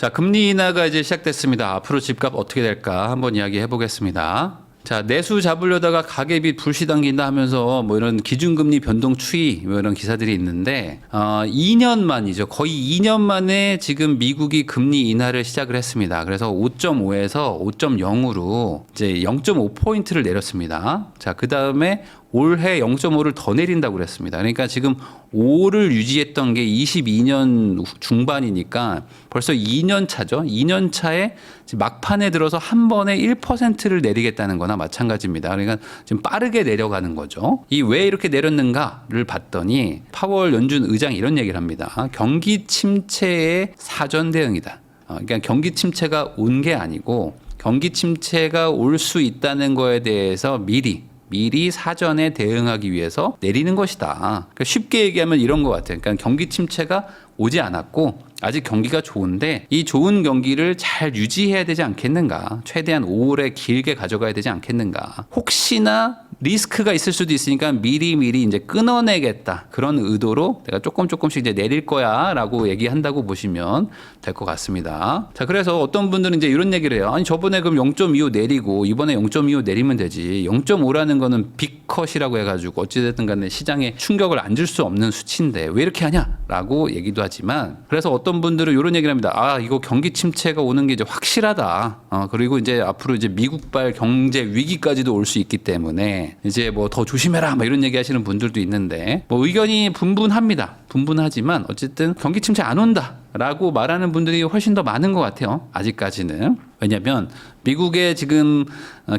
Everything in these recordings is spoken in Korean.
자, 금리 인하가 이제 시작됐습니다. 앞으로 집값 어떻게 될까 한번 이야기해 보겠습니다. 자, 내수 잡으려다가 가계비 불시 당긴다 하면서 뭐 이런 기준금리 변동 추이 뭐 이런 기사들이 있는데 2년 만이죠. 거의 2년 만에 지금 미국이 금리 인하를 시작을 했습니다. 그래서 5.5에서 5.0으로 이제 0.5포인트를 내렸습니다. 자, 그다음에 올해 0.5를 더 내린다고 그랬습니다. 그러니까 지금 5를 유지했던 게 22년 중반이니까 벌써 2년 차죠. 2년 차에 막판에 들어서 한 번에 1%를 내리겠다는 거나 마찬가지입니다. 그러니까 지금 빠르게 내려가는 거죠. 이 왜 이렇게 내렸는가를 봤더니 파월 연준 의장이 이런 얘기를 합니다. 경기 침체의 사전 대응이다. 그러니까 경기 침체가 온 게 아니고 경기 침체가 올 수 있다는 거에 대해서 미리 사전에 대응하기 위해서 내리는 것이다. 그러니까 쉽게 얘기하면 이런 것 같아요. 그러니까 경기 침체가 오지 않았고 아직 경기가 좋은데 이 좋은 경기를 잘 유지해야 되지 않겠는가. 최대한 오래 길게 가져가야 되지 않겠는가. 혹시나 리스크가 있을 수도 있으니까 미리 이제 끊어내겠다. 그런 의도로 내가 조금씩 이제 내릴 거야 라고 얘기한다고 보시면 될 것 같습니다. 자, 그래서 어떤 분들은 이제 이런 얘기를 해요. 아니, 저번에 그럼 0.25 내리고 이번에 0.25 내리면 되지. 0.5라는 거는 빅컷이라고 해가지고 어찌됐든 간에 시장에 충격을 안 줄 수 없는 수치인데 왜 이렇게 하냐? 라고 얘기도 하지만 그래서 어떤 분들은 이런 얘기를 합니다. 아, 이거 경기 침체가 오는 게 이제 확실하다. 그리고 이제 앞으로 이제 미국발 경제 위기까지도 올 수 있기 때문에 이제 뭐 더 조심해라 뭐 이런 얘기 하시는 분들도 있는데 뭐 의견이 분분합니다. 분분하지만 어쨌든 경기 침체 안 온다 라고 말하는 분들이 훨씬 더 많은 것 같아요. 아직까지는. 왜냐하면 미국의 지금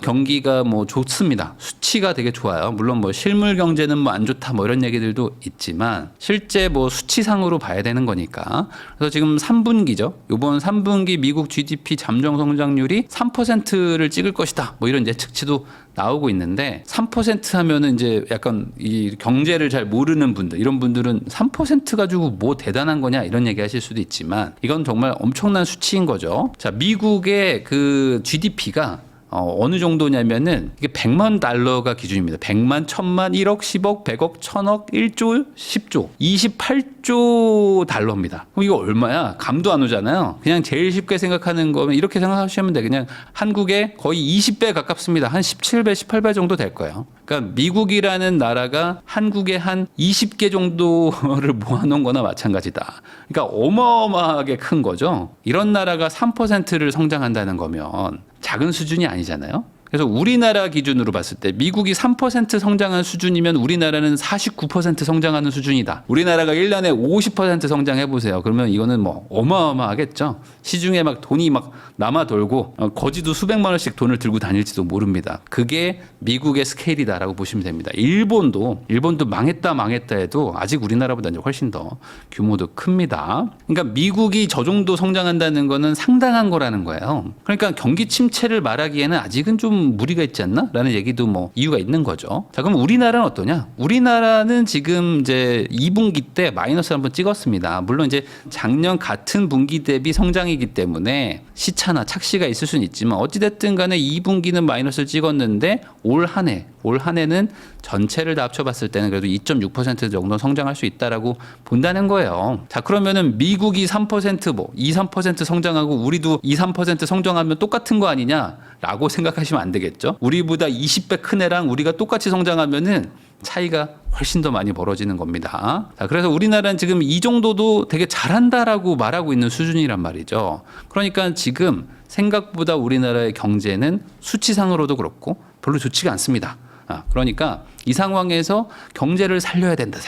경기가 뭐 좋습니다. 수치가 되게 좋아요. 물론 뭐 실물 경제는 뭐 안 좋다 뭐 이런 얘기들도 있지만 실제 뭐 수치상으로 봐야 되는 거니까. 그래서 지금 3분기죠. 이번 3분기 미국 GDP 잠정 성장률이 3%를 찍을 것이다. 뭐 이런 예측치도 나오고 있는데 3% 하면은 이제 약간 이 경제를 잘 모르는 분들 이런 분들은 3% 가지고 뭐 대단한 거냐 이런 얘기 하실 수도 있지만 이건 정말 엄청난 수치인 거죠. 자, 미국의 그 GDP가 어느 정도냐면은 이게 100만 달러가 기준입니다. 100만, 1000만, 1억, 10억, 100억, 1000억, 1조, 10조, 28조 달러입니다. 그럼 이거 얼마야? 감도 안 오잖아요. 그냥 제일 쉽게 생각하는 거면 이렇게 생각하시면 돼. 그냥 한국의 거의 20배 가깝습니다. 한 17배, 18배 정도 될 거예요. 그러니까 미국이라는 나라가 한국의 한 20개 정도를 모아놓은 거나 마찬가지다. 그러니까 어마어마하게 큰 거죠. 이런 나라가 3%를 성장한다는 거면 작은 수준이 아니잖아요. 그래서 우리나라 기준으로 봤을 때 미국이 3% 성장한 수준이면 우리나라는 49% 성장하는 수준이다. 우리나라가 1년에 50% 성장해보세요. 그러면 이거는 뭐 어마어마하겠죠. 시중에 막 돈이 막 남아 돌고 거지도 수백만 원씩 돈을 들고 다닐지도 모릅니다. 그게 미국의 스케일이다라고 보시면 됩니다. 일본도 망했다 해도 아직 우리나라보다 이제 훨씬 더 규모도 큽니다. 그러니까 미국이 저 정도 성장한다는 거는 상당한 거라는 거예요. 그러니까 경기 침체를 말하기에는 아직은 좀 무리가 있지 않나? 라는 얘기도 뭐 이유가 있는 거죠. 자, 그럼 우리나라는 어떠냐? 우리나라는 지금 이제 2분기 때 마이너스 한번 찍었습니다. 물론 이제 작년 같은 분기 대비 성장이기 때문에 시차나 착시가 있을 수는 있지만 어찌됐든 간에 2분기는 마이너스를 찍었는데 올 한 해는 전체를 다 합쳐봤을 때는 그래도 2.6% 정도 성장할 수 있다라고 본다는 거예요. 자, 그러면은 미국이 3% 뭐 2, 3% 성장하고 우리도 2, 3% 성장하면 똑같은 거 아니냐라고 생각하시면 안 되겠죠. 우리보다 20배 큰 애랑 우리가 똑같이 성장하면은 차이가 훨씬 더 많이 벌어지는 겁니다. 자, 그래서 우리나라는 지금 이 정도도 되게 잘한다라고 말하고 있는 수준이란 말이죠. 그러니까 지금 생각보다 우리나라의 경제는 수치상으로도 그렇고 별로 좋지가 않습니다. 그러니까 이 상황에서 경제를 살려야 된다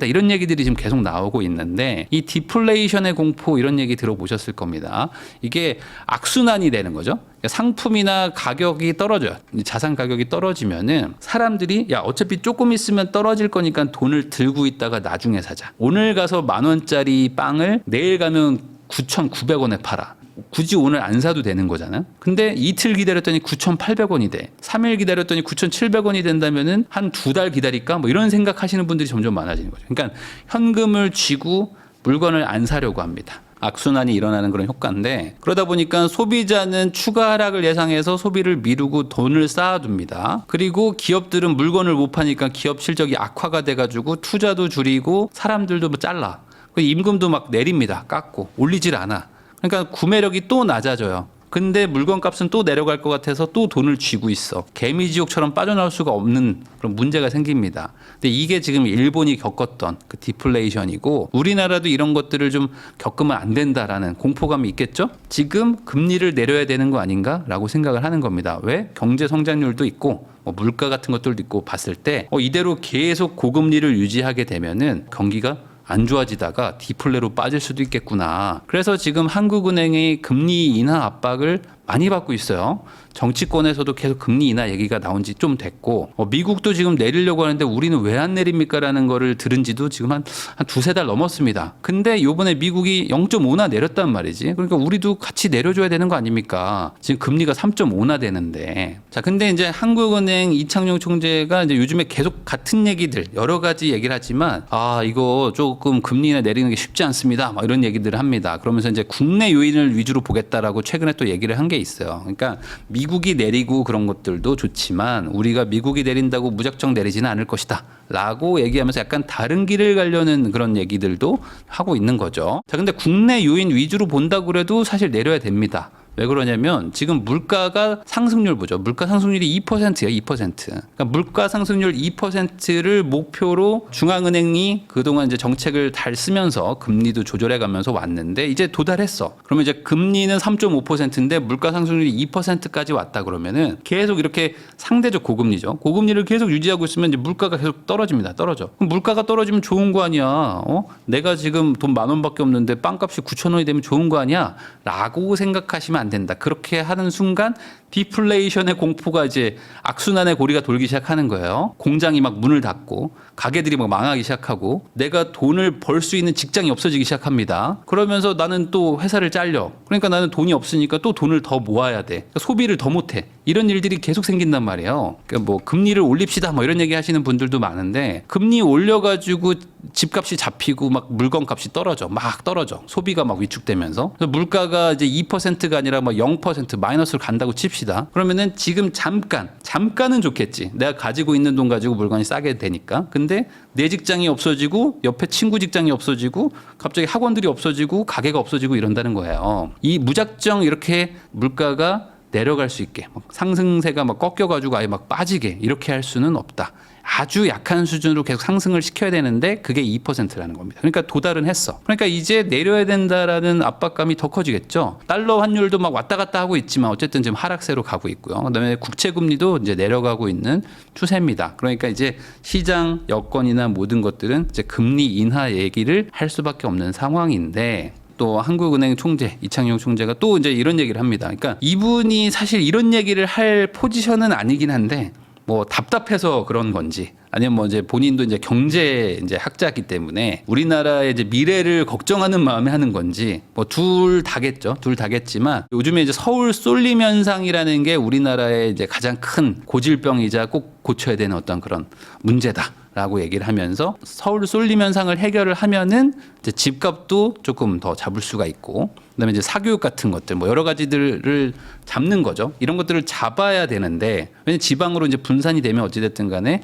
이런 얘기들이 지금 계속 나오고 있는데 이 디플레이션의 공포 이런 얘기 들어보셨을 겁니다. 이게 악순환이 되는 거죠. 그러니까 상품이나 가격이 떨어져요. 자산 가격이 떨어지면은 사람들이 야 어차피 조금 있으면 떨어질 거니까 돈을 들고 있다가 나중에 사자. 오늘 가서 10,000원짜리 빵을 내일 가면 9,900원에 팔아. 굳이 오늘 안 사도 되는 거잖아요. 근데 이틀 기다렸더니 9,800원이 돼. 3일 기다렸더니 9,700원이 된다면은 한 2달 기다릴까? 뭐 이런 생각하시는 분들이 점점 많아지는 거죠. 그러니까 현금을 쥐고 물건을 안 사려고 합니다. 악순환이 일어나는 그런 효과인데 그러다 보니까 소비자는 추가 하락을 예상해서 소비를 미루고 돈을 쌓아둡니다. 그리고 기업들은 물건을 못 파니까 기업 실적이 악화가 돼가지고 투자도 줄이고 사람들도 뭐 잘라. 임금도 막 내립니다. 깎고 올리질 않아. 그러니까 구매력이 또 낮아져요. 근데 물건값은 또 내려갈 것 같아서 또 돈을 쥐고 있어. 개미지옥처럼 빠져나올 수가 없는 그런 문제가 생깁니다. 근데 이게 지금 일본이 겪었던 그 디플레이션이고 우리나라도 이런 것들을 좀 겪으면 안 된다라는 공포감이 있겠죠? 지금 금리를 내려야 되는 거 아닌가라고 생각을 하는 겁니다. 왜? 경제 성장률도 있고 물가 같은 것들도 있고 봤을 때 이대로 계속 고금리를 유지하게 되면은 경기가 안 좋아지다가 디플레로 빠질 수도 있겠구나. 그래서 지금 한국은행이 금리 인하 압박을 많이 받고 있어요. 정치권에서도 계속 금리 인하 얘기가 나온 지 좀 됐고 미국도 지금 내리려고 하는데 우리는 왜 안 내립니까라는 거를 들은 지도 지금 한 두세 달 넘었습니다. 근데 요번에 미국이 0.5나 내렸단 말이지. 그러니까 우리도 같이 내려줘야 되는 거 아닙니까? 지금 금리가 3.5나 되는데. 자, 근데 이제 한국은행 이창용 총재가 이제 요즘에 계속 같은 얘기들 여러 가지 얘기를 하지만 이거 조금 금리 인하 내리는 게 쉽지 않습니다. 막 이런 얘기들을 합니다. 그러면서 이제 국내 요인을 위주로 보겠다라고 최근에 또 얘기를 한 게 있어요. 그러니까 미국이 내리고 그런 것들도 좋지만 우리가 미국이 내린다고 무작정 내리지는 않을 것이다 라고 얘기하면서 약간 다른 길을 가려는 그런 얘기들도 하고 있는 거죠. 자, 근데 국내 요인 위주로 본다고 그래도 사실 내려야 됩니다. 왜 그러냐면 지금 물가가 상승률 보죠. 물가 상승률이 2%예요. 2%. 그러니까 물가 상승률 2%를 목표로 중앙은행이 그동안 이제 정책을 잘 쓰면서 금리도 조절해 가면서 왔는데 이제 도달했어. 그러면 이제 금리는 3.5%인데 물가 상승률이 2%까지 왔다 그러면은 계속 이렇게 상대적 고금리죠. 고금리를 계속 유지하고 있으면 이제 물가가 계속 떨어집니다. 떨어져. 그럼 물가가 떨어지면 좋은 거 아니야. 내가 지금 돈 10,000원밖에 없는데 빵값이 9,000원이 되면 좋은 거 아니야? 라고 생각하시면 안 된다. 그렇게 하는 순간 디플레이션의 공포가 이제 악순환의 고리가 돌기 시작하는 거예요. 공장이 막 문을 닫고 가게들이 막 망하기 시작하고 내가 돈을 벌 수 있는 직장이 없어지기 시작합니다. 그러면서 나는 또 회사를 잘려. 그러니까 나는 돈이 없으니까 또 돈을 더 모아야 돼. 그러니까 소비를 더 못해. 이런 일들이 계속 생긴단 말이에요. 그러니까 뭐 금리를 올립시다 뭐 이런 얘기 하시는 분들도 많은데 금리 올려가지고 집값이 잡히고 막 물건값이 떨어져. 막 떨어져. 소비가 막 위축되면서. 그래서 물가가 이제 2%가 아니라 막 0% 마이너스로 간다고 칩시다. 그러면은 지금 잠깐은 좋겠지. 내가 가지고 있는 돈 가지고 물건이 싸게 되니까. 근데 내 직장이 없어지고 옆에 친구 직장이 없어지고 갑자기 학원들이 없어지고 가게가 없어지고 이런다는 거예요. 이 무작정 이렇게 물가가 내려갈 수 있게 상승세가 막 꺾여가지고 아예 막 빠지게 이렇게 할 수는 없다. 아주 약한 수준으로 계속 상승을 시켜야 되는데 그게 2%라는 겁니다. 그러니까 도달은 했어. 그러니까 이제 내려야 된다라는 압박감이 더 커지겠죠. 달러 환율도 막 왔다 갔다 하고 있지만 어쨌든 지금 하락세로 가고 있고요. 그다음에 국채 금리도 이제 내려가고 있는 추세입니다. 그러니까 이제 시장 여건이나 모든 것들은 이제 금리 인하 얘기를 할 수밖에 없는 상황인데 또 한국은행 총재 이창용 총재가 또 이제 이런 얘기를 합니다. 그러니까 이분이 사실 이런 얘기를 할 포지션은 아니긴 한데 뭐 답답해서 그런 건지 아니면 뭐 이제 본인도 이제 경제 이제 학자이기 때문에 우리나라의 이제 미래를 걱정하는 마음에 하는 건지 뭐 둘 다겠죠. 둘 다겠지만 요즘에 이제 서울 쏠림 현상이라는 게 우리나라의 이제 가장 큰 고질병이자 꼭 고쳐야 되는 어떤 그런 문제다. 라고 얘기를 하면서 서울 쏠림 현상을 해결을 하면은 이제 집값도 조금 더 잡을 수가 있고 그다음에 이제 사교육 같은 것들 뭐 여러 가지들을 잡는 거죠. 이런 것들을 잡아야 되는데 왜냐면 지방으로 이제 분산이 되면 어찌됐든 간에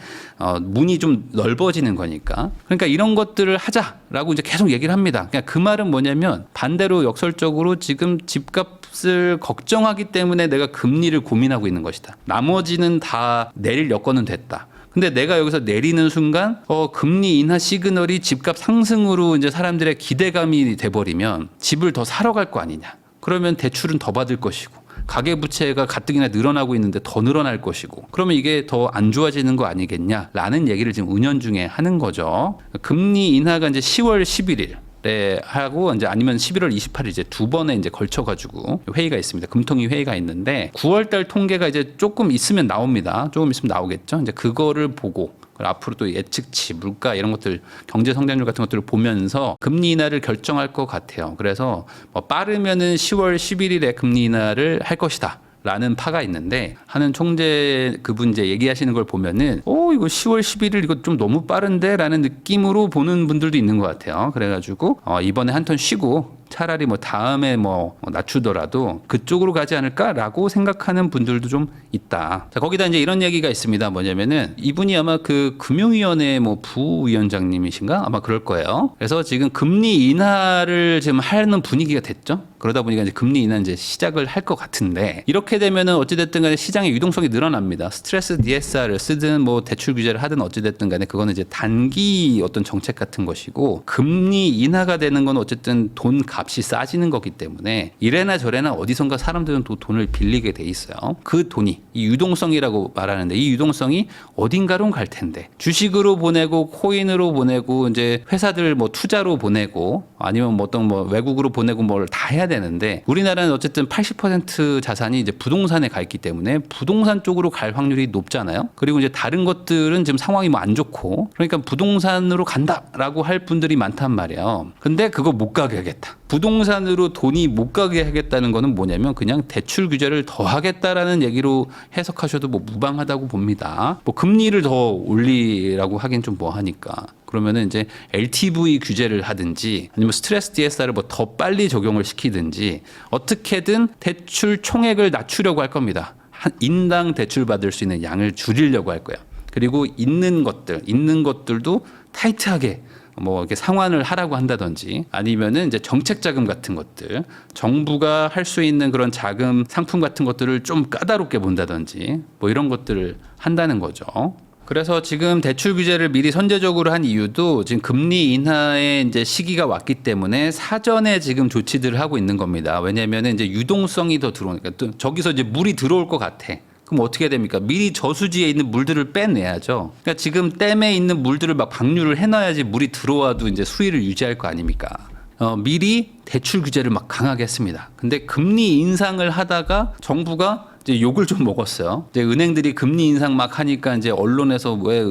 문이 좀 넓어지는 거니까 그러니까 이런 것들을 하자라고 이제 계속 얘기를 합니다. 그냥 그 말은 뭐냐면 반대로 역설적으로 지금 집값을 걱정하기 때문에 내가 금리를 고민하고 있는 것이다. 나머지는 다 내릴 여건은 됐다. 근데 내가 여기서 내리는 순간 금리 인하 시그널이 집값 상승으로 이제 사람들의 기대감이 돼버리면 집을 더 사러 갈 거 아니냐. 그러면 대출은 더 받을 것이고 가계부채가 가뜩이나 늘어나고 있는데 더 늘어날 것이고 그러면 이게 더 안 좋아지는 거 아니겠냐라는 얘기를 지금 은연중에 하는 거죠. 금리 인하가 이제 10월 11일 네, 하고 이제 아니면 11월 28일 이제 두 번에 이제 걸쳐 가지고 회의가 있습니다. 금통위 회의가 있는데 9월 달 통계가 이제 조금 있으면 나옵니다. 조금 있으면 나오겠죠. 이제 그거를 보고 앞으로 또 예측치, 물가 이런 것들, 경제 성장률 같은 것들을 보면서 금리 인하를 결정할 것 같아요. 그래서 뭐 빠르면은 10월 11일에 금리 인하를 할 것이다. 라는 파가 있는데 하는 총재 그분 이제 얘기하시는 걸 보면은 이거 10월 11일 이거 좀 너무 빠른데 라는 느낌으로 보는 분들도 있는 것 같아요. 그래가지고 이번에 한 턴 쉬고 차라리 뭐 다음에 뭐 낮추더라도 그쪽으로 가지 않을까라고 생각하는 분들도 좀 있다. 자, 거기다 이제 이런 얘기가 있습니다. 뭐냐면은 이분이 아마 그 금융위원회 뭐 부위원장님이신가? 아마 그럴 거예요. 그래서 지금 금리 인하를 지금 하는 분위기가 됐죠. 그러다 보니까 이제 금리 인하 이제 시작을 할 것 같은데 이렇게 되면은 어찌됐든 간에 시장의 유동성이 늘어납니다. 스트레스 DSR을 쓰든 뭐 대출 규제를 하든 어찌됐든 간에 그거는 이제 단기 어떤 정책 같은 것이고 금리 인하가 되는 건 어쨌든 돈 값이 싸지는 거기 때문에 이래나 저래나 어디선가 사람들은 또 돈을 빌리게 돼 있어요. 그 돈이 이 유동성이라고 말하는데 이 유동성이 어딘가로 갈 텐데 주식으로 보내고 코인으로 보내고 이제 회사들 뭐 투자로 보내고 아니면 뭐 어떤 뭐 외국으로 보내고 뭘 다 해야 되는데 우리나라는 어쨌든 80% 자산이 이제 부동산에 가 있기 때문에 부동산 쪽으로 갈 확률이 높잖아요. 그리고 이제 다른 것들은 지금 상황이 뭐 안 좋고 그러니까 부동산으로 간다라고 할 분들이 많단 말이에요. 근데 그거 못 가게 하겠다. 부동산으로 돈이 못 가게 하겠다는 거는 뭐냐면 그냥 대출 규제를 더 하겠다라는 얘기로 해석하셔도 뭐 무방하다고 봅니다. 뭐 금리를 더 올리라고 하긴 좀 뭐 하니까. 그러면은 이제 LTV 규제를 하든지 아니면 스트레스 DSR을 뭐 더 빨리 적용을 시키든지 어떻게든 대출 총액을 낮추려고 할 겁니다. 한 인당 대출 받을 수 있는 양을 줄이려고 할 거예요. 그리고 있는 것들도 타이트하게 뭐 이렇게 상환을 하라고 한다든지 아니면은 이제 정책 자금 같은 것들 정부가 할 수 있는 그런 자금 상품 같은 것들을 좀 까다롭게 본다든지 뭐 이런 것들을 한다는 거죠. 그래서 지금 대출 규제를 미리 선제적으로 한 이유도 지금 금리 인하의 이제 시기가 왔기 때문에 사전에 지금 조치들을 하고 있는 겁니다. 왜냐하면 이제 유동성이 더 들어오니까 또 저기서 이제 물이 들어올 것 같아. 그럼 어떻게 됩니까? 미리 저수지에 있는 물들을 빼내야죠. 그러니까 지금 댐에 있는 물들을 막 방류를 해놔야지 물이 들어와도 이제 수위를 유지할 거 아닙니까? 미리 대출 규제를 막 강하게 했습니다. 근데 금리 인상을 하다가 정부가 이제 욕을 좀 먹었어요. 이제 은행들이 금리 인상 막 하니까 이제 언론에서 왜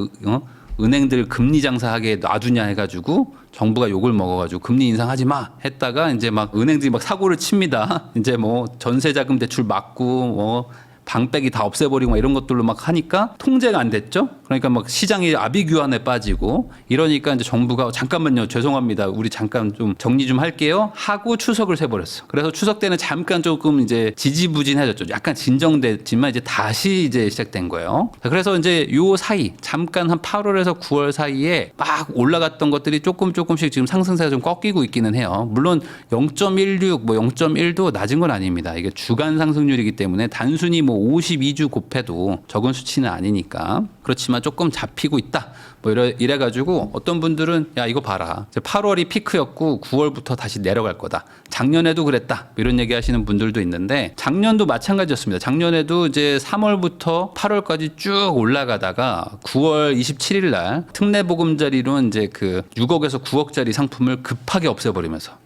은행들 금리 장사하게 놔두냐 해가지고 정부가 욕을 먹어가지고 금리 인상하지 마 했다가 이제 막 은행들이 막 사고를 칩니다. 이제 뭐 전세자금 대출 막고 뭐 방백이 다 없애버리고 이런 것들로 막 하니까 통제가 안 됐죠. 그러니까 막 시장이 아비규환에 빠지고 이러니까 이제 정부가 잠깐만요, 죄송합니다, 우리 잠깐 좀 정리 좀 할게요 하고 추석을 세버렸어. 그래서 추석 때는 잠깐 조금 이제 지지부진해졌죠. 약간 진정됐지만 이제 다시 이제 시작된 거예요. 그래서 이제 요 사이 잠깐 한 8월에서 9월 사이에 막 올라갔던 것들이 조금씩 지금 상승세가 좀 꺾이고 있기는 해요. 물론 0.16, 뭐 0.1도 낮은 건 아닙니다. 이게 주간 상승률이기 때문에 단순히 뭐 52주 곱해도 적은 수치는 아니니까. 그렇지만 조금 잡히고 있다. 뭐 이래가지고 어떤 분들은 야 이거 봐라, 8월이 피크였고 9월부터 다시 내려갈 거다. 작년에도 그랬다. 이런 얘기 하시는 분들도 있는데 작년도 마찬가지였습니다. 작년에도 이제 3월부터 8월까지 쭉 올라가다가 9월 27일 날 특례보금자리로 이제 그 6억에서 9억짜리 상품을 급하게 없애버리면서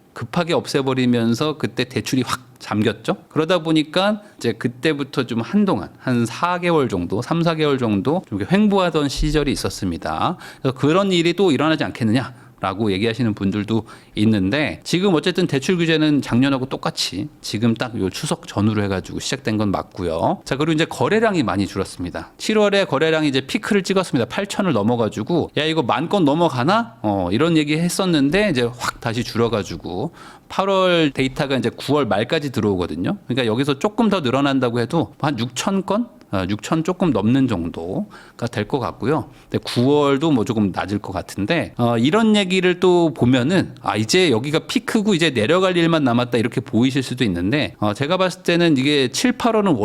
그때 대출이 확 잠겼죠. 그러다 보니까 이제 그때부터 좀 한동안 한 4개월 정도, 3, 4개월 정도 좀 횡보하던 시절이 있었습니다. 그래서 그런 일이 또 일어나지 않겠느냐 라고 얘기하시는 분들도 있는데 지금 어쨌든 대출 규제는 작년하고 똑같이 지금 딱 요 추석 전후로 해가지고 시작된 건 맞고요. 자, 그리고 이제 거래량이 많이 줄었습니다. 7월에 거래량이 이제 피크를 찍었습니다. 8천을 넘어가지고 야 이거 10,000건 넘어가나? 이런 얘기 했었는데 이제 확 다시 줄어가지고 8월 데이터가 이제 9월 말까지 들어오거든요. 그러니까 여기서 조금 더 늘어난다고 해도 한 6,000건? 6천 조금 넘는 정도가 될 것 같고요. 근데 9월도 뭐 조금 낮을 것 같은데 이런 얘기를 또 보면은 이제 여기가 피크고 이제 내려갈 일만 남았다 이렇게 보이실 수도 있는데 제가 봤을 때는 이게 7, 8월은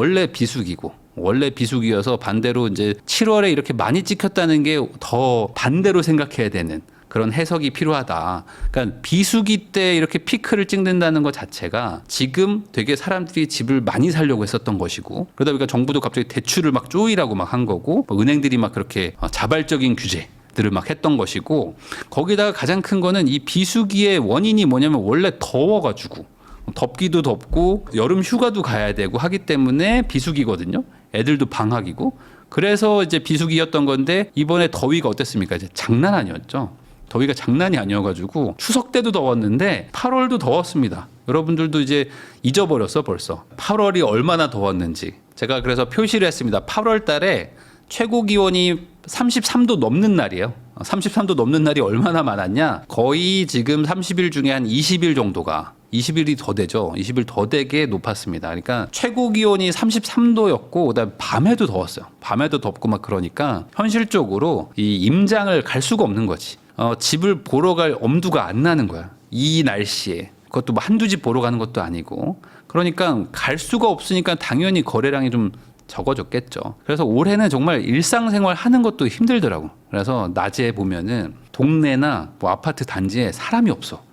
원래 비수기여서 반대로 이제 7월에 이렇게 많이 찍혔다는 게 더 반대로 생각해야 되는 그런 해석이 필요하다. 그러니까 비수기 때 이렇게 피크를 찍는다는 것 자체가 지금 되게 사람들이 집을 많이 사려고 했었던 것이고 그러다 보니까 정부도 갑자기 대출을 막 쪼이라고 막 한 거고 은행들이 막 그렇게 자발적인 규제들을 막 했던 것이고 거기다가 가장 큰 거는 이 비수기의 원인이 뭐냐면 원래 더워가지고 덥기도 덥고 여름 휴가도 가야 되고 하기 때문에 비수기거든요. 애들도 방학이고 그래서 이제 비수기였던 건데 이번에 더위가 어땠습니까? 이제 장난 아니었죠. 더위가 장난이 아니어가지고 추석 때도 더웠는데 8월도 더웠습니다. 여러분들도 이제 잊어버렸어 벌써. 8월이 얼마나 더웠는지. 제가 그래서 표시를 했습니다. 8월 달에 최고 기온이 33도 넘는 날이에요. 33도 넘는 날이 얼마나 많았냐? 거의 지금 30일 중에 한 20일 정도가 20일이 더 되죠. 20일 더 되게 높았습니다. 그러니까 최고 기온이 33도였고 그다음에 밤에도 더웠어요. 밤에도 덥고 막 그러니까 현실적으로 이 임장을 갈 수가 없는 거지. 집을 보러 갈 엄두가 안 나는 거야. 이 날씨에. 그것도 뭐 한두 집 보러 가는 것도 아니고. 그러니까 갈 수가 없으니까 당연히 거래량이 좀 적어졌겠죠. 그래서 올해는 정말 일상생활 하는 것도 힘들더라고. 그래서 낮에 보면은 동네나 뭐 아파트 단지에 사람이 없어.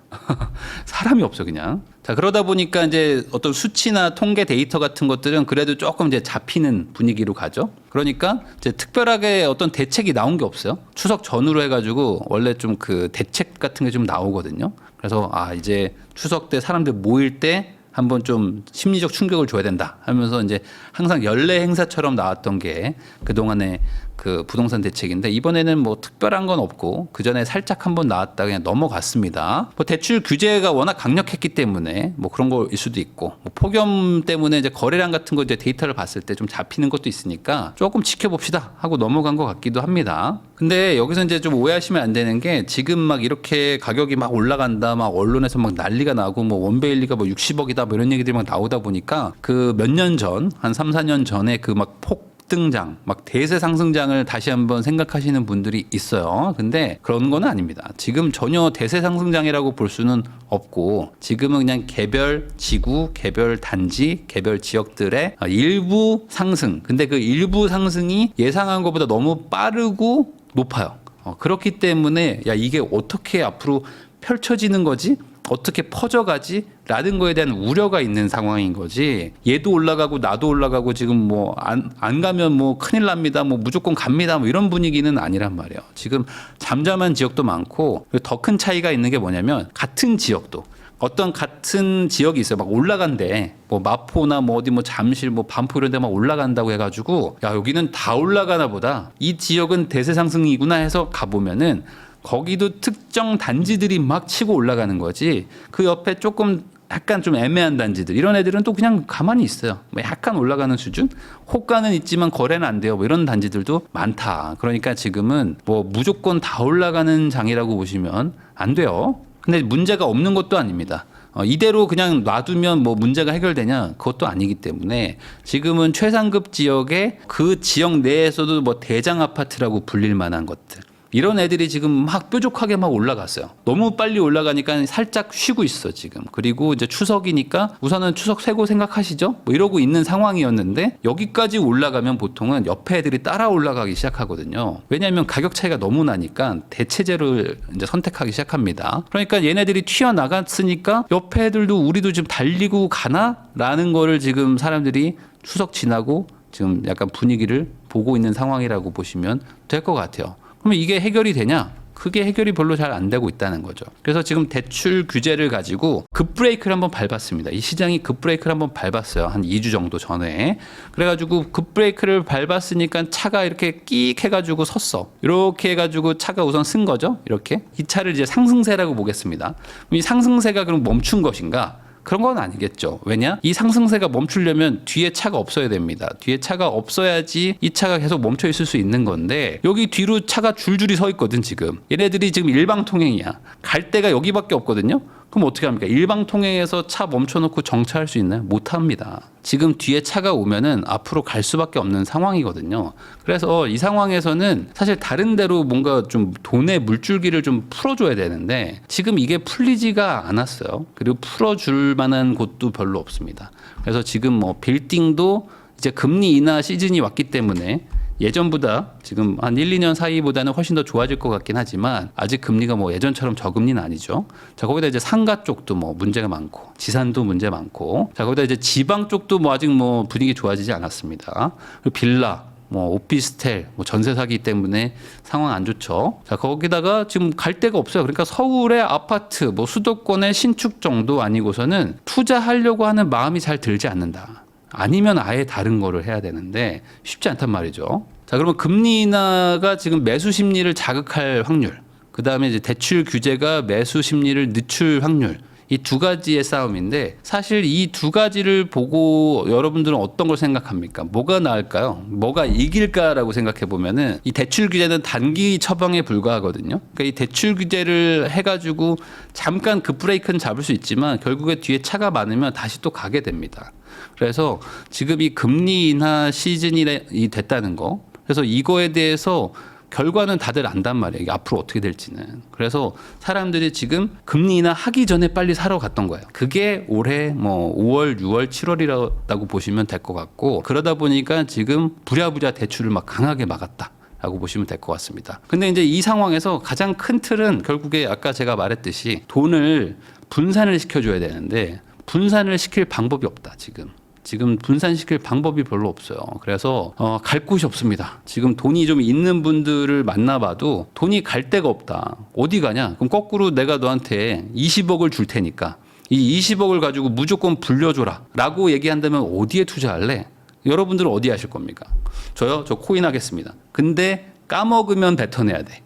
사람이 없어 그냥. 자, 그러다 보니까 이제 어떤 수치나 통계 데이터 같은 것들은 그래도 조금 이제 잡히는 분위기로 가죠. 그러니까 이제 특별하게 어떤 대책이 나온 게 없어요. 추석 전후로 해가지고 원래 좀 그 대책 같은 게 좀 나오거든요. 그래서 이제 추석 때 사람들 모일 때 한번 좀 심리적 충격을 줘야 된다 하면서 이제 항상 연례 행사처럼 나왔던 게 그동안의 그 부동산 대책인데 이번에는 뭐 특별한 건 없고 그 전에 살짝 한번 나왔다 그냥 넘어갔습니다. 뭐 대출 규제가 워낙 강력했기 때문에 뭐 그런 거일 수도 있고 뭐 폭염 때문에 이제 거래량 같은 거 이제 데이터를 봤을 때 좀 잡히는 것도 있으니까 조금 지켜봅시다 하고 넘어간 것 같기도 합니다. 근데 여기서 이제 좀 오해하시면 안 되는 게 지금 막 이렇게 가격이 막 올라간다 막 언론에서 막 난리가 나고 뭐 원베일리가 뭐 60억이다 뭐 이런 얘기들이 막 나오다 보니까 그 몇 년 전 한 3, 4년 전에 그 막 등장, 막 대세 상승장을 다시 한번 생각하시는 분들이 있어요. 근데 그런 건 아닙니다. 지금 전혀 대세 상승장이라고 볼 수는 없고 지금은 그냥 개별 지구, 개별 단지, 개별 지역들의 일부 상승. 근데 그 일부 상승이 예상한 것보다 너무 빠르고 높아요. 그렇기 때문에 야 이게 어떻게 앞으로 펼쳐지는 거지? 어떻게 퍼져가지? 라는 거에 대한 우려가 있는 상황인 거지. 얘도 올라가고 나도 올라가고 지금 뭐 안 가면 뭐 큰일 납니다. 뭐 무조건 갑니다. 뭐 이런 분위기는 아니란 말이에요. 지금 잠잠한 지역도 많고 더 큰 차이가 있는 게 뭐냐면 같은 지역도 어떤 같은 지역이 있어요. 막 올라간대. 뭐 마포나 뭐 어디 뭐 잠실 뭐 반포 이런 데 막 올라간다고 해가지고 야 여기는 다 올라가나 보다. 이 지역은 대세 상승이구나 해서 가보면은 거기도 특정 단지들이 막 치고 올라가는 거지. 그 옆에 조금 약간 좀 애매한 단지들 이런 애들은 또 그냥 가만히 있어요. 뭐 약간 올라가는 수준. 호가는 있지만 거래는 안 돼요. 뭐 이런 단지들도 많다. 그러니까 지금은 뭐 무조건 다 올라가는 장이라고 보시면 안 돼요. 근데 문제가 없는 것도 아닙니다. 이대로 그냥 놔두면 뭐 문제가 해결되냐? 그것도 아니기 때문에 지금은 최상급 지역에 그 지역 내에서도 뭐 대장 아파트라고 불릴 만한 것들. 이런 애들이 지금 막 뾰족하게 막 올라갔어요. 너무 빨리 올라가니까 살짝 쉬고 있어 지금. 그리고 이제 추석이니까 우선은 추석 쇠고 생각하시죠? 뭐 이러고 있는 상황이었는데 여기까지 올라가면 보통은 옆에 애들이 따라 올라가기 시작하거든요. 왜냐하면 가격 차이가 너무 나니까 대체제를 이제 선택하기 시작합니다. 그러니까 얘네들이 튀어나갔으니까 옆에 애들도 우리도 지금 달리고 가나라는 거를 지금 사람들이 추석 지나고 지금 약간 분위기를 보고 있는 상황이라고 보시면 될 것 같아요. 그러면 이게 해결이 되냐? 그게 해결이 별로 잘 안 되고 있다는 거죠. 그래서 지금 대출 규제를 가지고 급브레이크를 한번 밟았습니다. 이 시장이 급브레이크를 한번 밟았어요. 한 2주 정도 전에. 그래가지고 급브레이크를 밟았으니까 차가 이렇게 끽 해가지고 섰어. 이렇게 해가지고 차가 우선 쓴 거죠. 이렇게. 이 차를 이제 상승세라고 보겠습니다. 이 상승세가 그럼 멈춘 것인가? 그런 건 아니겠죠. 왜냐? 이 상승세가 멈추려면 뒤에 차가 없어야 됩니다. 뒤에 차가 없어야지 이 차가 계속 멈춰 있을 수 있는 건데 여기 뒤로 차가 줄줄이 서 있거든 지금. 얘네들이 지금 일방통행이야. 갈 데가 여기밖에 없거든요. 그럼 어떻게 합니까? 일방통행에서 차 멈춰놓고 정차할 수 있나요? 못합니다. 지금 뒤에 차가 오면은 앞으로 갈 수밖에 없는 상황이거든요. 그래서 이 상황에서는 사실 다른 데로 뭔가 좀 돈의 물줄기를 좀 풀어줘야 되는데 지금 이게 풀리지가 않았어요. 그리고 풀어줄 만한 곳도 별로 없습니다. 그래서 지금 뭐 빌딩도 이제 금리 인하 시즌이 왔기 때문에 예전보다 지금 한 1, 2년 사이보다는 훨씬 더 좋아질 것 같긴 하지만 아직 금리가 뭐 예전처럼 저금리는 아니죠. 자, 거기다 이제 상가 쪽도 뭐 문제가 많고 지산도 문제 많고 자, 거기다 이제 지방 쪽도 뭐 아직 뭐 분위기 좋아지지 않았습니다. 그리고 빌라 뭐 오피스텔 뭐 전세 사기 때문에 상황 안 좋죠. 자, 거기다가 지금 갈 데가 없어요. 그러니까 서울의 아파트 뭐 수도권의 신축 정도 아니고서는 투자하려고 하는 마음이 잘 들지 않는다. 아니면 아예 다른 거를 해야 되는데 쉽지 않단 말이죠. 자, 그러면 금리 인하가 지금 매수 심리를 자극할 확률, 그 다음에 이제 대출 규제가 매수 심리를 늦출 확률, 이 두 가지의 싸움인데 사실 이 두 가지를 보고 여러분들은 어떤 걸 생각합니까? 뭐가 나을까요? 뭐가 이길까라고 생각해 보면은 이 대출 규제는 단기 처방에 불과하거든요. 그러니까 이 대출 규제를 해가지고 잠깐 그 브레이크는 잡을 수 있지만 결국에 뒤에 차가 많으면 다시 또 가게 됩니다. 그래서 지금 이 금리 인하 시즌이 됐다는 거. 그래서 이거에 대해서 결과는 다들 안단 말이에요. 이게 앞으로 어떻게 될지는. 그래서 사람들이 지금 금리 인하 하기 전에 빨리 사러 갔던 거예요. 그게 올해 뭐 5월, 6월, 7월이라고 보시면 될 것 같고 그러다 보니까 지금 부랴부랴 대출을 막 강하게 막았다. 라고 보시면 될 것 같습니다. 근데 이제 이 상황에서 가장 큰 틀은 결국에 아까 제가 말했듯이 돈을 분산을 시켜줘야 되는데 분산을 시킬 방법이 없다, 지금 분산시킬 방법이 별로 없어요. 그래서 갈 곳이 없습니다. 지금 돈이 좀 있는 분들을 만나봐도 돈이 갈 데가 없다. 어디 가냐? 그럼 거꾸로 내가 너한테 20억을 줄 테니까 이 20억을 가지고 무조건 불려줘라 라고 얘기한다면 어디에 투자할래? 여러분들은 어디 하실 겁니까? 저요? 저 코인 하겠습니다. 근데 까먹으면 뱉어내야 돼.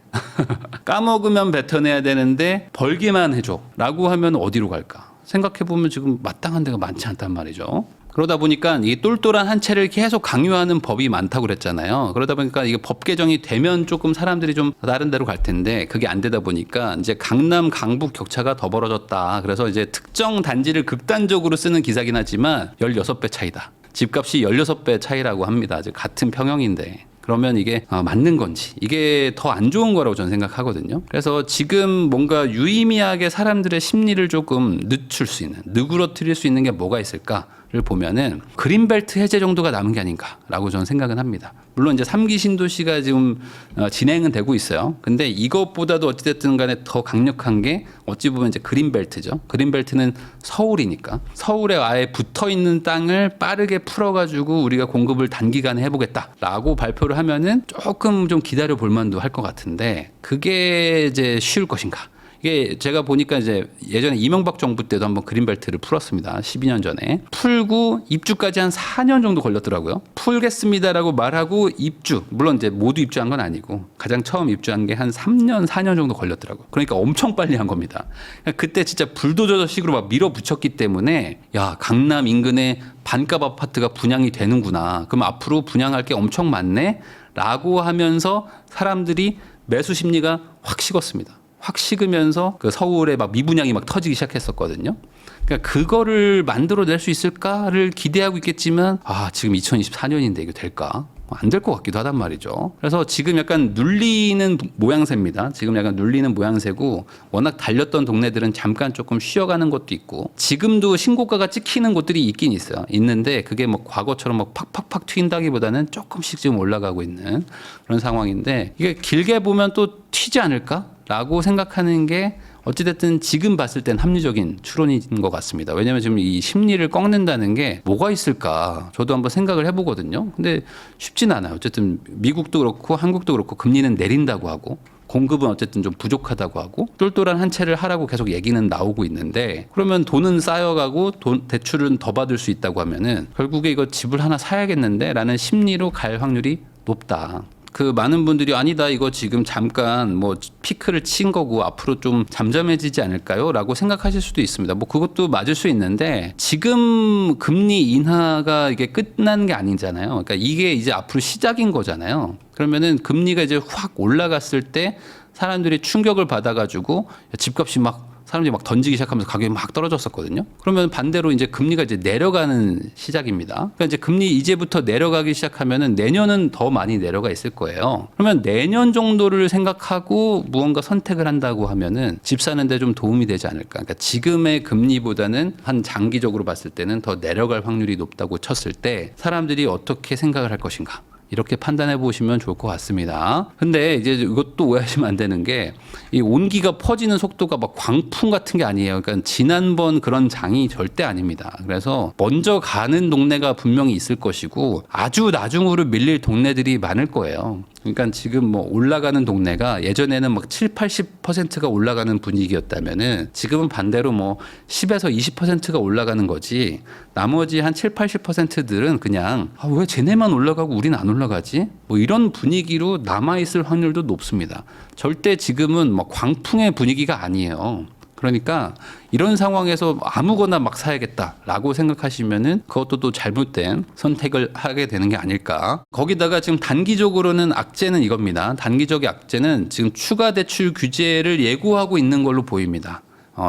까먹으면 뱉어내야 되는데 벌기만 해줘 라고 하면 어디로 갈까? 생각해보면 지금 마땅한 데가 많지 않단 말이죠. 그러다 보니까 이 똘똘한 한 채를 계속 강요하는 법이 많다고 그랬잖아요. 그러다 보니까 이게 법 개정이 되면 조금 사람들이 좀 다른 데로 갈 텐데 그게 안 되다 보니까 이제 강남, 강북 격차가 더 벌어졌다. 그래서 이제 특정 단지를 극단적으로 쓰는 기사긴 하지만 16배 차이다. 집값이 16배 차이라고 합니다. 같은 평형인데. 그러면 이게 맞는 건지 이게 더 안 좋은 거라고 저는 생각하거든요. 그래서 지금 뭔가 유의미하게 사람들의 심리를 조금 늦출 수 있는, 누그러뜨릴 수 있는 게 뭐가 있을까를 보면은 그린벨트 해제 정도가 남은 게 아닌가라고 저는 생각은 합니다. 물론 이제 3기 신도시가 지금 진행은 되고 있어요. 근데 이것보다도 어찌됐든 간에 더 강력한 게 어찌 보면 이제 그린벨트죠. 그린벨트는 서울이니까 서울에 아예 붙어 있는 땅을 빠르게 풀어가지고 우리가 공급을 단기간에 해보겠다라고 발표를 하면은 조금 좀 기다려 볼 만도 할 것 같은데 그게 이제 쉬울 것인가? 이게 제가 보니까 이제 예전에 이명박 정부 때도 한번 그린벨트를 풀었습니다. 12년 전에. 풀고 입주까지 한 4년 정도 걸렸더라고요. 풀겠습니다라고 말하고 입주. 물론 이제 모두 입주한 건 아니고 가장 처음 입주한 게 한 3년, 4년 정도 걸렸더라고요. 그러니까 엄청 빨리 한 겁니다. 그때 진짜 불도저식으로 막 밀어붙였기 때문에 야, 강남 인근에 반값 아파트가 분양이 되는구나. 그럼 앞으로 분양할 게 엄청 많네? 라고 하면서 사람들이 매수 심리가 확 식었습니다. 확 식으면서 그 서울에 막 미분양이 막 터지기 시작했었거든요. 그러니까 그거를 만들어낼 수 있을까를 기대하고 있겠지만 지금 2024년인데 이거 될까? 안 될 것 같기도 하단 말이죠. 그래서 지금 약간 눌리는 모양새입니다. 지금 약간 눌리는 모양새고 워낙 달렸던 동네들은 잠깐 조금 쉬어가는 것도 있고 지금도 신고가가 찍히는 곳들이 있긴 있어요. 있는데 그게 뭐 과거처럼 막 팍팍팍 튀긴다기보다는 조금씩 지금 올라가고 있는 그런 상황인데 이게 길게 보면 또 튀지 않을까? 라고 생각하는 게 어찌됐든 지금 봤을 땐 합리적인 추론인 것 같습니다. 왜냐하면 지금 이 심리를 꺾는다는 게 뭐가 있을까 저도 한번 생각을 해보거든요. 근데 쉽진 않아요. 어쨌든 미국도 그렇고 한국도 그렇고 금리는 내린다고 하고 공급은 어쨌든 좀 부족하다고 하고 똘똘한 한 채를 하라고 계속 얘기는 나오고 있는데 그러면 돈은 쌓여가고 대출은 더 받을 수 있다고 하면은 결국에 이거 집을 하나 사야겠는데 라는 심리로 갈 확률이 높다. 그 많은 분들이 아니다 이거 지금 잠깐 뭐 피크를 친 거고 앞으로 좀 잠잠해지지 않을까요? 라고 생각하실 수도 있습니다. 뭐 그것도 맞을 수 있는데 지금 금리 인하가 이게 끝난 게 아니잖아요. 그러니까 이게 이제 앞으로 시작인 거잖아요. 그러면은 금리가 이제 확 올라갔을 때 사람들이 충격을 받아가지고 집값이 막 사람들이 막 던지기 시작하면서 가격이 막 떨어졌었거든요. 그러면 반대로 이제 금리가 이제 내려가는 시작입니다. 그러니까 이제 금리 이제부터 내려가기 시작하면은 내년은 더 많이 내려가 있을 거예요. 그러면 내년 정도를 생각하고 무언가 선택을 한다고 하면은 집 사는데 좀 도움이 되지 않을까. 그러니까 지금의 금리보다는 한 장기적으로 봤을 때는 더 내려갈 확률이 높다고 쳤을 때 사람들이 어떻게 생각을 할 것인가. 이렇게 판단해 보시면 좋을 것 같습니다. 근데 이제 이것도 오해하시면 안 되는 게 이 온기가 퍼지는 속도가 막 광풍 같은 게 아니에요. 그러니까 지난번 그런 장이 절대 아닙니다. 그래서 먼저 가는 동네가 분명히 있을 것이고 아주 나중으로 밀릴 동네들이 많을 거예요. 그러니까 지금 뭐 올라가는 동네가 예전에는 막 7, 80%가 올라가는 분위기였다면은 지금은 반대로 뭐 10에서 20%가 올라가는 거지 나머지 한 7, 80%들은 그냥 왜 쟤네만 올라가고 우린 안 올라가지? 뭐 이런 분위기로 남아있을 확률도 높습니다. 절대 지금은 뭐 광풍의 분위기가 아니에요. 그러니까 이런 상황에서 아무거나 막 사야겠다라고 생각하시면은 그것도 또 잘못된 선택을 하게 되는 게 아닐까. 거기다가 지금 단기적으로는 악재는 이겁니다. 단기적인 악재는 지금 추가 대출 규제를 예고하고 있는 걸로 보입니다.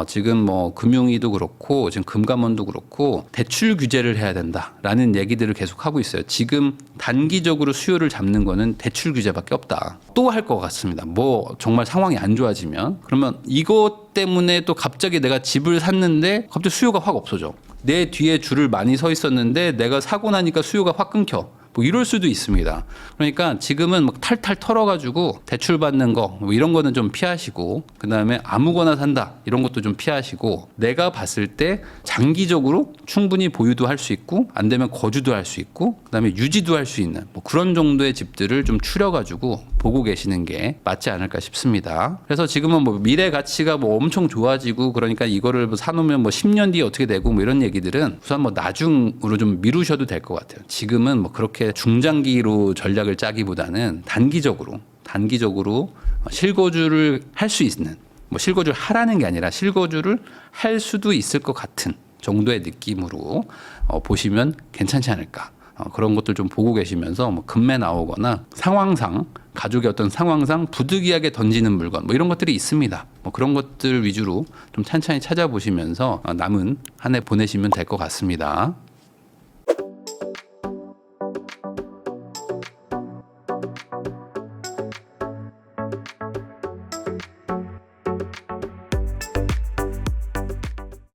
지금 뭐 금융위도 그렇고 지금 금감원도 그렇고 대출 규제를 해야 된다라는 얘기들을 계속 하고 있어요. 지금 단기적으로 수요를 잡는 거는 대출 규제밖에 없다. 또 할 것 같습니다. 뭐 정말 상황이 안 좋아지면 그러면 이것 때문에 또 갑자기 내가 집을 샀는데 갑자기 수요가 확 없어져. 내 뒤에 줄을 많이 서 있었는데 내가 사고 나니까 수요가 확 끊겨. 뭐 이럴 수도 있습니다. 그러니까 지금은 막 탈탈 털어가지고 대출 받는 거 뭐 이런 거는 좀 피하시고 그다음에 아무거나 산다 이런 것도 좀 피하시고 내가 봤을 때 장기적으로 충분히 보유도 할 수 있고 안 되면 거주도 할 수 있고 그다음에 유지도 할 수 있는 뭐 그런 정도의 집들을 좀 추려가지고 보고 계시는 게 맞지 않을까 싶습니다. 그래서 지금은 뭐 미래 가치가 뭐 엄청 좋아지고 그러니까 이거를 뭐 사놓으면 뭐 10년 뒤에 어떻게 되고 뭐 이런 얘기들은 우선 뭐 나중으로 좀 미루셔도 될 것 같아요. 지금은 뭐 그렇게 중장기로 전략을 짜기보다는 단기적으로 실거주를 할 수 있는 뭐 실거주를 하라는 게 아니라 실거주를 할 수도 있을 것 같은 정도의 느낌으로 보시면 괜찮지 않을까. 그런 것들 좀 보고 계시면서 뭐 금매 나오거나 상황상 가족의 어떤 상황상 부득이하게 던지는 물건 뭐 이런 것들이 있습니다. 뭐 그런 것들 위주로 좀 찬찬히 찾아보시면서 남은 한 해 보내시면 될 것 같습니다.